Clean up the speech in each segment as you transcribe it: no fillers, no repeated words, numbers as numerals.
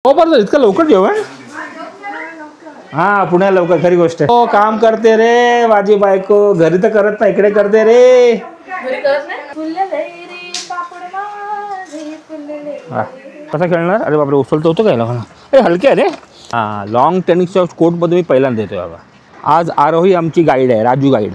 बरोबर इतकं लवकर जेवण? हा पुण्याला लवकर, खरी गोष्ट आहे. हो काम करते रे माझी बायको, घरी तर करत नाही, इकडे करते रे. कसा खेळणार? अरे बापरे उचलतो होतो काय लोकांना. अरे हलके अरे. हा लॉंग टेनिसच्या कोर्टमध्ये मी पहिल्यांदा येतोय बाबा. आज आरोही आमची गाईड आहे, राजू गाईड.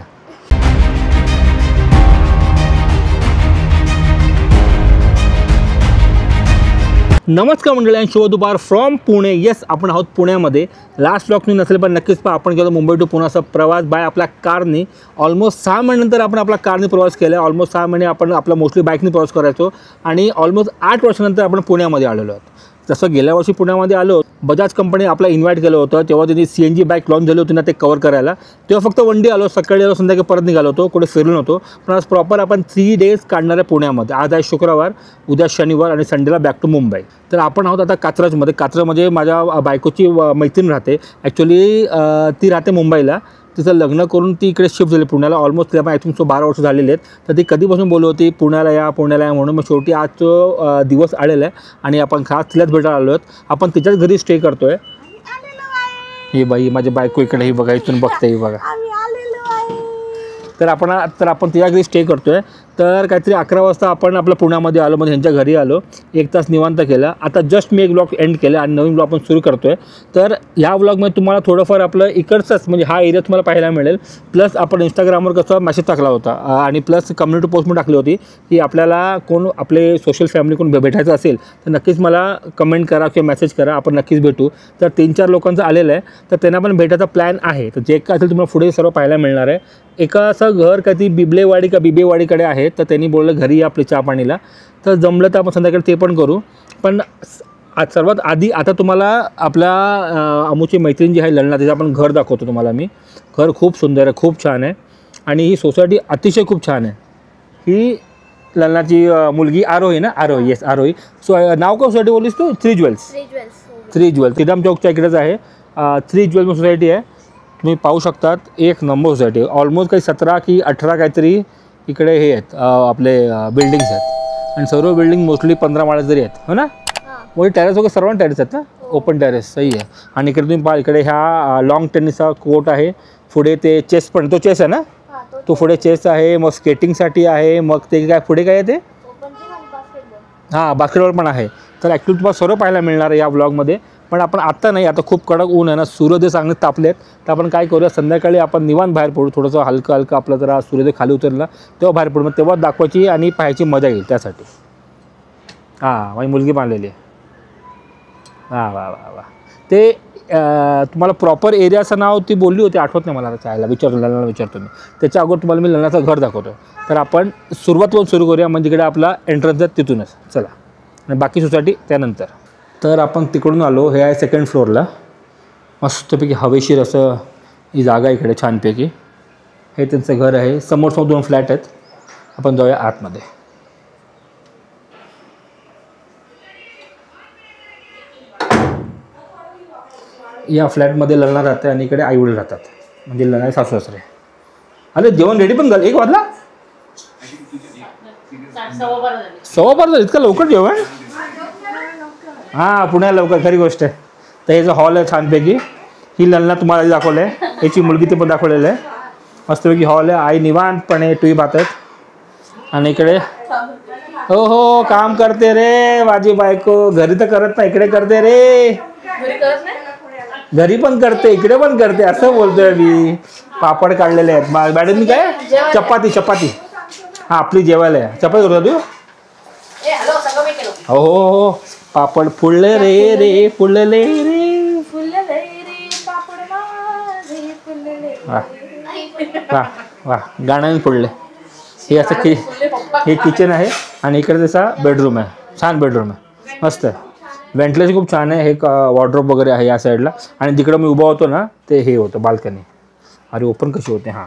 नमस्कार मंडळी आणि शुभ दुपार फ्रॉम पुणे. येस आपण आहोत पुण्यामध्ये. लास्ट ब्लॉग तुम्ही नसेल पण नक्कीच पहा. आपण गेलो मुंबई टू पुण्याचा प्रवास बाय आपल्या कारने. ऑलमोस्ट 6 महिन्यानंतर आपण आपला कारने प्रवास केला. ऑलमोस्ट 6 महिने आपण आपला मोस्टली बाईकने प्रवास करायचो आणि ऑलमोस्ट 8 वर्षानंतर आपण पुण्यामध्ये आलेलो आहोत. जसं गेल्या वर्षी पुण्यामध्ये आलो, बजाज कंपनी आपला इन्व्हाइट केलं होतं. तेव्हा त्यांनी CNG बाईक लॉन्च झाली होती ना, ते कवर करायला. तेव्हा फक्त 1 डे आलो, सकाळी आलो, संध्याकाळी परत निघालो होतो, कुठे फिरून होतो. पण आज प्रॉपर आपण 3 डेज काढणार आहे पुण्यामध्ये. आज आहे शुक्रवार, उद्या शनिवार आणि संडेला बॅक टू मुंबई. तर आपण आहोत आता कात्रजमध्ये. कात्रजमध्ये माझ्या बायकोची मैत्रीण राहते. ॲक्च्युली ती राहते मुंबईला. तिचं लग्न करून ती इकडे शिफ्ट झाली पुण्याला. ऑलमोस्ट तिला आय थिंक 12 वर्ष झालेले आहेत. तर ती कधीपासून बोलत होती पुण्याला या म्हणून. मग शेवटी आज तो दिवस आलेला आहे आणि आपण खास तिलाच भेटायला आलो आहोत. आपण तिच्याच घरी स्टे करतोय. ही बाई माझी बायको इकडे, ही बघा इथून बघते, ही बघा. तर आपण तिच्या घरी स्टे करतोय. तर काहीतरी 11 वाजता आपण आपल्या पुण्यामध्ये आलो, म्हणजे ह्यांच्या घरी आलो. 1 तास निवांत केला. आता जस्ट मी एक ब्लॉग एंड केला आणि नवीन ब्लॉग आपण सुरू करतोय. तर ह्या ब्लॉगमध्ये तुम्हाला थोडंफार आपलं इकडचंच म्हणजे हा एरिया तुम्हाला पाहायला मिळेल. प्लस आपण इंस्टाग्रामवर कसं मेसेज टाकला होता आणि प्लस कम्युनिटी पोस्ट पण टाकली होती की आपल्याला कोण आपले सोशल फॅमिली कोण भेटायचं असेल तर नक्कीच मला कमेंट करा किंवा मेसेज करा, आपण नक्कीच भेटू. तर 3-4 लोकांचं आलेलं आहे. तर त्यांना पण भेटायचा प्लॅन आहे. तर जे काय असेल तुम्हाला पुढे सर्व पाहायला मिळणार आहे. एका असं घर कधी बिबलेवाडी का बिबेवाडीकडे आहे. तर त्यांनी बोललं घरी या आपली चहा पाणीला. तर जमलं तर आपण संध्याकाळी ते पण करू. पण आज सर्वात आधी आता तुम्हाला आपल्या अमुची मैत्रीण जी आहे ललना, तिचं आपण घर दाखवतो तुम्हाला मी. घर खूप सुंदर आहे, खूप छान आहे आणि ही सोसायटी अतिशय खूप छान आहे. ही ललनाची मुलगी आरोही ना, आरोही. येस आरोही. सो नाव का सोसायटी बोललीस तू? 3 ज्वेल्स. 3 ज्वेल्स श्रीराम चौकच्या इकडेच आहे. 3 ज्वेल्स सोसायटी आहे. तुम्ही पाहू शकतात, एक नंबर सोसायटी. ऑलमोस्ट काही 17 की 18 काहीतरी इकडे हे आहेत आपले बिल्डिंग्स आहेत आणि सर्व बिल्डिंग मोस्टली 15 माळ्यात जरी आहेत, हो ना. म्हणजे टेरेस वगैरे सर्वांना टेरेस आहेत ना, ओपन टेरेस. सही आहे. आणि इकडे तुम्ही पहा, इकडे ह्या लॉंग टेनिसचा कोर्ट आहे. पुढे ते चेस पण, तो चेस आहे ना, तो पुढे चेस आहे. मग स्केटिंगसाठी आहे. मग ते काय पुढे काय आहे ते, हां बास्केटबॉल पण आहे. तर ॲक्च्युली तुम्हाला सर्व पाहायला मिळणार आहे या ब्लॉगमध्ये. पण आपण आत्ता नाही, आता खूप कडक ऊन आहे ना, सूर्योदय चांगले तापले आहेत. तर आपण काय करूया, संध्याकाळी आपण निवांत बाहेर पडू. थोडंसं हलकं आपलं जरा सूर्योदय खाली उतरला तेव्हा बाहेर पडू. मग तेव्हा दाखवायची आणि पाहायची मजा येईल त्यासाठी. हां माझी मुलगी बांधलेली आहे. हां वा वा वा. ते तुम्हाला प्रॉपर एरियाचं नाव ती बोलली होती, आठवत नाही मला. चायला ललनाला विचारतो मी. त्याच्या अगोदर तुम्हाला मी ललनाचं घर दाखवतो. तर आपण सुरुवातीपासून सुरू करूया, म्हणजे इकडे आपला एंट्रन्स आहे तिथूनच. चला. आणि बाकी सोसायटी त्यानंतर. तर आपण तिकडून आलो. हे आहे 2nd फ्लोअरला. मस्तपैकी हवेशीर असं ही जागा इकडे छानपैकी. हे त्यांचं घर आहे. समोर 2 फ्लॅट आहेत. आपण जाऊया आतमध्ये. या फ्लॅटमध्ये ललना राहते आणि इकडे आईवडील राहतात, म्हणजे ललना सासू सासरे. अरे जेवण रेडी पण झालं. 1 वाजला? 12:15 इतकं लवकर जेवण? हां पुण्याला लवकर, खरी गोष्ट आहे. तर हे जो हॉल आहे छानपैकी, ही ललना तुम्हाला दाखवलं आहे. याची मुलगी ते पण दाखवलेलं आहे. मस्तपैकी हॉल आहे. आई निवांतपणे टी व्ही पाहत आहेत आणि इकडे हो हो काम करते रे माझी बायको, घरी तर करत नाही, इकडे करते रे. घरी पण करते, इकडे पण करते, असं बोलतोय मी. पापड काढलेले आहेत मॅडम. मी काय चपाती हां आपली जेवायला आहे. चपाती करतो तू? हो हो हो. पापड फुलले रे फुलले रे. वा वा गाण्याने फुलले. हे असं हे किचन आहे आणि इकडे त्याचा बेडरूम आहे. छान बेडरूम आहे, मस्त आहे. व्हेंटिलेशन खूप छान आहे. हे वॉर्डरोब वगैरे आहे या साईडला. आणि तिकडं मी उभा होतो ना, ते हे होतं बाल्कनी. अरे ओपन कशी होते. हां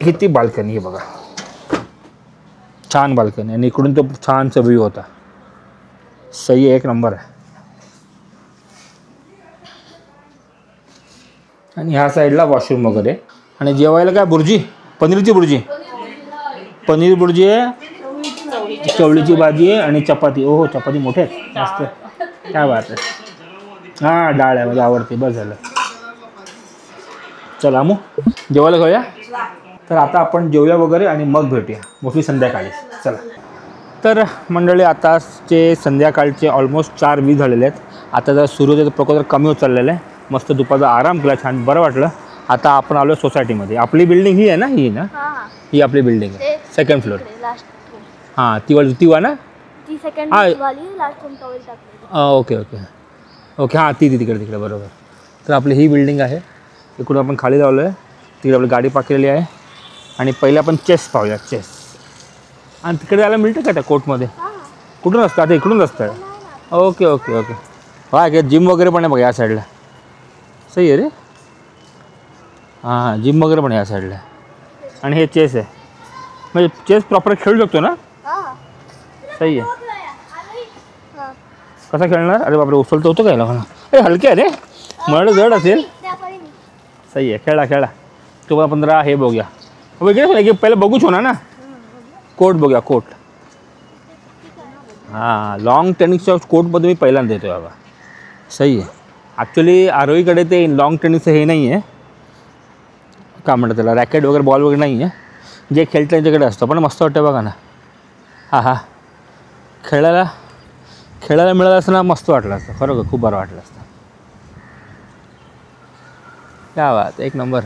ही ती बाल्कनी. हे बघा छान बाल्कनी आणि इकडून तो छानसा व्ह्यू होता. सही आहे, 1 नंबर आहे. आणि ह्या साईडला वॉशरूम वगैरे. आणि जेवायला काय बुर्जी, पनीरची बुर्जी. पनीर बुर्जी आहे चवळीची भाजी आहे आणि चपाती. ओहो चपाती मोठे आहेत मस्त. काय बात आहे. हां डाळ आहे माझी आवडते. बस झालं. चला मग जेवायला घेऊया. तर आता आपण जेवूया वगैरे आणि मग भेटूया मोठी संध्याकाळी. चला. तर मंडळी आताचे संध्याकाळचे ऑलमोस्ट 4:20 झालेले आहेत. आता जर सूर्योदयाचा प्रकोप जर कमी होत चाललेला आहे. मस्त दुपारचा आराम केला, छान बरं वाटलं. आता आपण आलो सोसायटीमध्ये. आपली बिल्डिंग ही आहे ना, ही ना, ही आपली बिल्डिंग आहे. Second floor. हां ती वा ना. Okay okay okay. हां ती तिकडे बरोबर. तर आपली ही बिल्डिंग आहे. इकडून आपण खाली जावलो आहे. तिकडे आपली गाडी पार्क केलेली आहे. आणि पहिले आपण चेस पाहूया. चेस. आणि तिकडे जायला मिळतं का त्या कोर्टमध्ये? कुठून असतं? आता इकडून असतं. Okay okay okay. हा काय जिम वगैरे पण आहे बघा या साईडला. सही आहे रे. हां जिम वगैरे पण या साईडला. आणि हे चेस आहे. म्हणजे चेस प्रॉपर खेळू शकतो ना? सही आहे. कसा खेळणार? अरे बापरे उचलतं होतं काय मला. अरे हलके आहे रे. मला जड असेल. सही आहे. खेळा. तुम्हाला 15 हे बघूया. वेगळे की पहिलं बघूच होणार ना. कोर्ट बघूया कोर्ट. हां लॉंग टेनिसच्या कोर्टमध्ये मी पहिल्यांदा येतो बाबा. सही आहे. ॲक्च्युली आरोहीकडे ते लॉंग टेनिसचं हे नाही आहे. काय म्हणतात त्याला, रॅकेट वगैरे बॉल वगैरे नाही आहे. जे खेळतं त्यांच्याकडे असतं. पण मस्त वाटतं बघा ना. हां खेळायला मिळालं असतं ना मस्त वाटलं असतं. खरोखर खूप बरं वाटलं असतं. क्या बात. एक नंबर.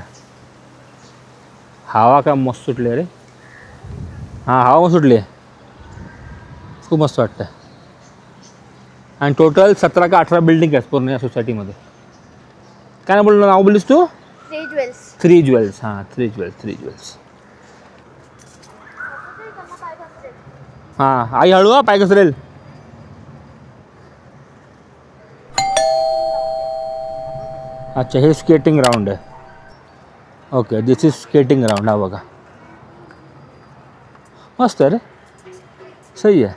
हवा का मस्त सुटली अरे. हां हवा मस्त सुटली आहे. खूप मस्त वाटतं. आणि टोटल 17 का 18 बिल्डिंग आहेत पूर्ण या सोसायटीमध्ये. काय नाही बोललं नाव बोललीस तू? Three jewels. हां थ्री ज्वेल्स. हां आई हळू पाय घसरेल. अच्छा हे स्केटिंग ग्राउंड आहे. Okay this is skating ground. हा बघा मस्त आहे रे. सही आहे.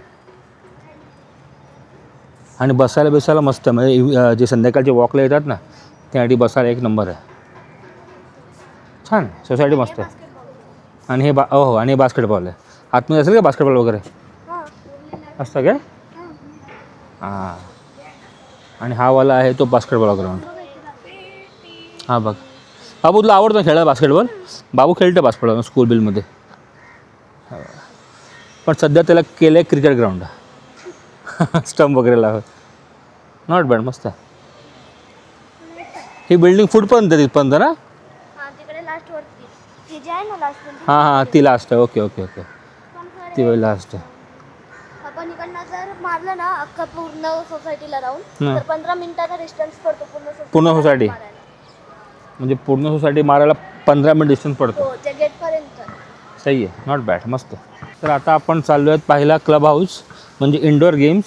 आणि बसायला मस्त आहे. म्हणजे जे संध्याकाळचे वॉकला येतात ना त्यासाठी बसायला एक नंबर आहे. छान सोसायटी मस्त आहे. आणि हे हो आणि हे बास्केटबॉल आहे. आतमध्ये असेल का बास्केटबॉल वगैरे असतं काय? हां आणि हा वाला आहे तो बास्केटबॉल ग्राउंड. हां बघ बाबू तुला आवडतं खेळायला बास्केटबॉल? बाबू खेळतं बास्केटबॉल स्कूल बिलमध्ये. पण सध्या त्याला केलं आहे क्रिकेट ग्राउंड. स्टंप वगैरे लावत. नॉट बॅड मस्त आहे. ही बिल्डिंग फुटपर्यंत तिथपर्यंत ना. हां ती लास्ट आहे. ओके ती वेळ लास्ट आहे. आपण इकडनं जर मारलं ना अख्खा पूर्ण सोसायटीला राऊंड तर 15 मिनिटाचा डिस्टन्स पडतो पूर्ण सोसायटी. म्हणजे पूर्ण सोसायटी मारायला 15 मिनिट डिस्टन्स पडतो त्या गेटपर्यंत. सही आहे. नॉट बॅड मस्त. तर आता आपण चाललो आहेत पाहिला क्लब हाऊस म्हणजे इंडोर गेम्स.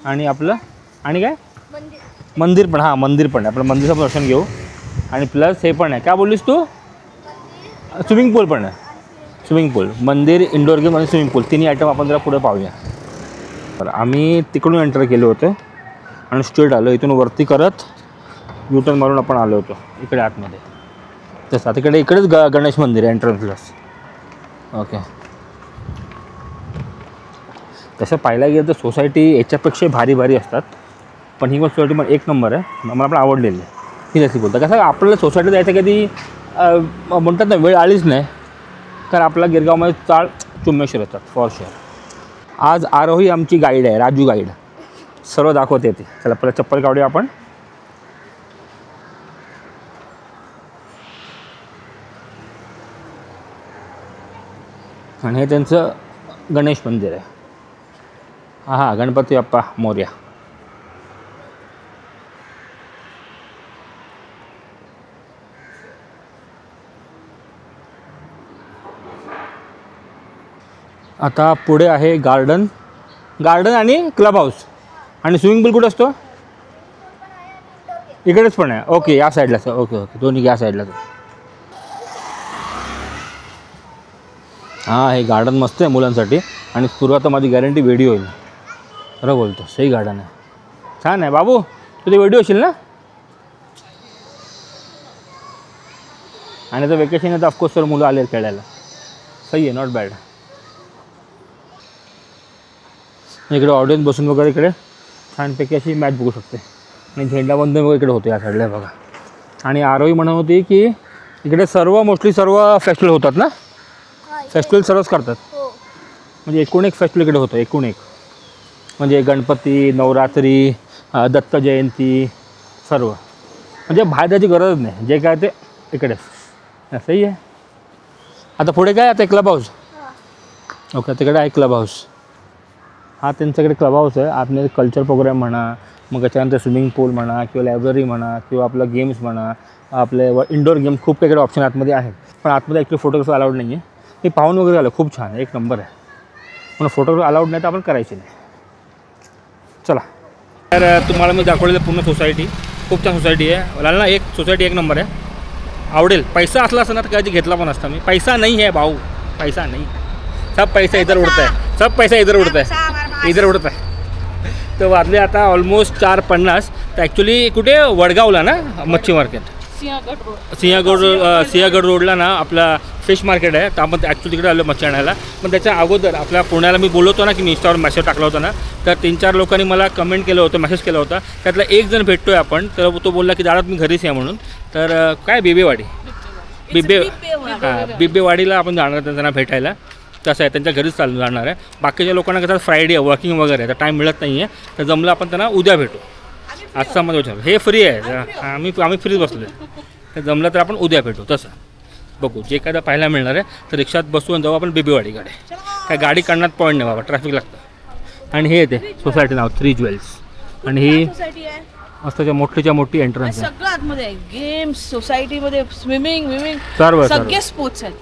आणि आपलं आणि काय मंदिर पण. हां मंदिर पण आहे. आपलं मंदिराचं दर्शन घेऊ. आणि प्लस हे पण आहे. काय बोललीस तू? स्विमिंग पूल पण आहे. स्विमिंग पूल मंदिर इंडोर गेम आणि स्विमिंग पूल तिन्ही आयटम आपण जरा पुढे पाहूया. तर आम्ही तिकडून एंटर केलो होतो आणि स्ट्रेट आलो. इथून वरती करत युटर्न मारून आपण आलो होतो इकडे आतमध्ये. तसं तिकडे इकडेच गणेश मंदिर आहे एंट्रन्सलाच. ओके तसं पाहायला गेलं तर सोसायटी याच्यापेक्षा भारी असतात. पण ही पण सोसायटी पण एक नंबर आहे. मला पण आवडलेली आहे. ही नक्की बोलतं कसं आपल्याला सोसायटी जायचं कधी म्हणतात ना वेळ आलीच नाही. तर आपला गिरगावमध्ये चाळ चुम्मेश्वर असतात फॉर शुअर. आज आरोही आमची गाईड आहे. राजू गाईड सर्व दाखवते ती. चला पहिला चप्पल काढूया आपण. आणि हे त्यांचं गणेश मंदिर आहे. हां गणपती बाप्पा मोरया. आता पुढे आहे गार्डन आणि क्लब हाऊस. आणि स्विमिंग पूल कुठं असतो? इकडेच पण आहे. ओके या साईडलाच. ओके दोन्ही या साईडलाच. हां हे गार्डन मस्त आहे मुलांसाठी. आणि सुरुवात माझी गॅरंटी व्हिडिओ होईल. बरं बोलतो. सही गार्डन आहे. छान आहे. बाबू तुझे व्हिडिओ होशील ना. आणि आता वेकेशन आहे तर ऑफकोर्स सर मुलं आले खेळायला. सही आहे. Not bad. इकडे ऑडियन्स बसून वगैरे इकडे छानपैकी अशी मॅच बघू शकते. आणि झेंडावंदन वगैरे इकडे होते या साईडला बघा. आणि आरोही म्हणत होती की इकडे मोस्टली सर्व फेस्टिवल होतात ना, फेस्टिवल सर्वच करतात. हो. म्हणजे एकूण एक फेस्टिवल इकडे होतं, एकूण एक. म्हणजे गणपती, नवरात्री, दत्त जयंती सर्व. म्हणजे बाहेर जायची गरज नाही, जे काय ते इकडेच. असंही आहे. आता पुढे काय आता क्लब हाऊस. ओके, तिकडे आहे क्लब हाऊस. हा त्यांच्याकडे क्लब हाऊस आहे. आतमध्ये कल्चर प्रोग्राम म्हणा, मग त्याच्यानंतर स्विमिंग पूल म्हणा किंवा लायब्ररी म्हणा किंवा आपलं गेम्स म्हणा, आपले इंडोर गेम्स खूप काही ऑप्शन आतमध्ये आहेत. पण आतमध्ये ॲक्च्युली फोटोग्राफी अलाउड नाही आहे. हे पाहून वगैरे आलं, खूप छान, एक नंबर आहे. पण फोटोग्राफी अलाउड नाही तर आपण करायची नाही. चला, तर तुम्हाला मी दाखवलेलं पूर्ण सोसायटी खूप छान सोसायटी आहे. मला ना एक सोसायटी एक नंबर आहे, आवडेल. पैसा असला असं ना तर कधी घेतला पण असता मी. पैसा नाही है भाऊ, पैसा नहीं. सब पैसा इधर उड़ता है, सब पैसा इधर उड़ता है, इधर उड़ता है. तर वाजले आता ऑलमोस्ट 4:50. तर ॲक्च्युली कुठे वडगावला ना मच्छी मार्केट, सिंहगड रोडला ना आपला फिश मार्केट आहे. तर आपण ॲक्च्युली तिकडे आलो मच्छी आणायला. पण त्याच्या अगोदर आपल्या पुण्याला मी बोलवतो ना की मी इंस्टावर मेसेज टाकला होता ना, तर 3-4 लोकांनी मला कमेंट केलं होतं, मेसेज केला होता. त्यातला एक जण भेटतोय आपण, तर तो बोलला की दादा तुम्ही घरीच या म्हणून. तर काय बिबेवाडी, बिबेवाडीला आपण जाणार त्यांना भेटायला. तसं आहे, त्यांच्या घरीच चालू जाणार आहे. बाकीच्या लोकांना कसं फ्रायडे वर्किंग वगैरे तर टाईम मिळत नाही आहे. तर जमलं आपण त्यांना उद्या भेटू. आजचा मध्ये विचार हे फ्री आहे, आम्ही फ्रीच बसलो आहे. तर जमलं तर आपण उद्या भेटू. तसं बघू, जे काय पाहायला मिळणार आहे. तर रिक्षात बसू आणि जाऊ आपण बिबेवाडीकडे. काय गाडी काढण्यात पॉईंट नाही बाबा, ट्रॅफिक लागतं. आणि हे येते सोसायटी नाव 3 ज्वेल्स. आणि ही मस्त मोठीच्या मोठी एंट्रन्स आहे. सगळं आतमध्ये गेम्स, सोसायटीमध्ये स्विमिंग सर्व सगळे स्पोर्ट्स आहेत.